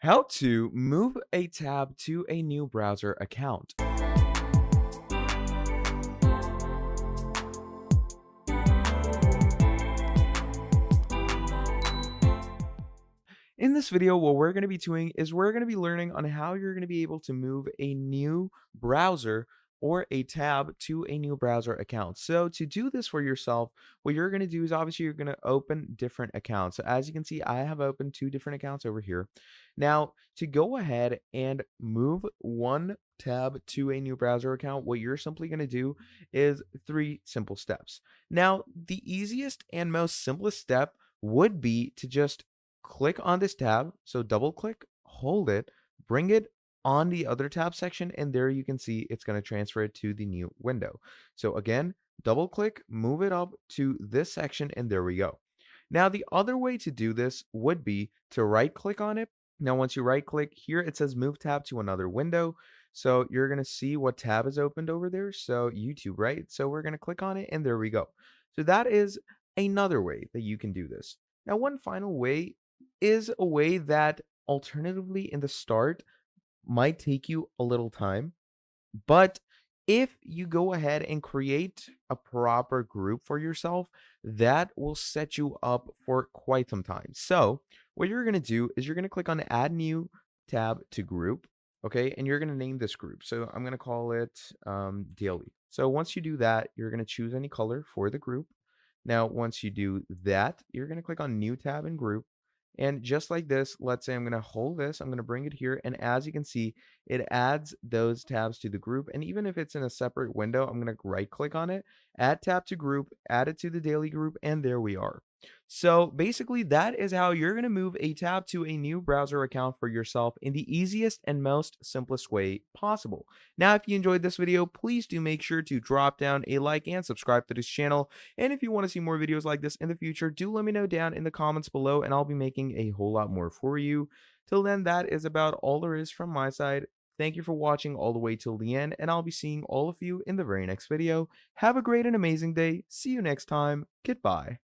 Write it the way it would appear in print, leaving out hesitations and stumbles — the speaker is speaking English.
How to move a tab to a new browser account. In this video, what we're going to be doing is we're going to be learning on how you're going to be able to move a new browser or a tab to a new browser account. So to do this for yourself, what you're going to do is obviously you're going to open different accounts. So as you can see, I have opened two different accounts over here. Now, to go ahead and move one tab to a new browser account, what you're simply going to do is three simple steps. Now, the easiest and most simplest step would be to just click on this tab. So double click, hold it, bring it on the other tab section, and there you can see it's going to transfer it to the new window. So again, double click, move it up to this section, and there we go. Now, the other way to do this would be to right click on it. Now, once you right click here, it says move tab to another window. So you're going to see what tab is opened over there. So YouTube, right? So we're going to click on it, and there we go. So that is another way that you can do this. Now, one final way is a way that alternatively in the start might take you a little time, but if you go ahead and create a proper group for yourself, that will set you up for quite some time. So, what you're going to do is you're going to click on add new tab to group, okay? And you're going to name this group. So, I'm going to call it daily. So, once you do that, you're going to choose any color for the group. Now, once you do that, you're going to click on new tab and group. And just like this, let's say I'm going to hold this, I'm going to bring it here. And as you can see, it adds those tabs to the group. And even if it's in a separate window, I'm going to right click on it, add tab to group, add it to the daily group, and there we are. So basically, that is how you're going to move a tab to a new browser account for yourself in the easiest and most simplest way possible. Now, if you enjoyed this video, please do make sure to drop down a like and subscribe to this channel. And if you want to see more videos like this in the future, do let me know down in the comments below, and I'll be making a whole lot more for you. Till then, that is about all there is from my side. Thank you for watching all the way till the end, and I'll be seeing all of you in the very next video. Have a great and amazing day. See you next time. Goodbye.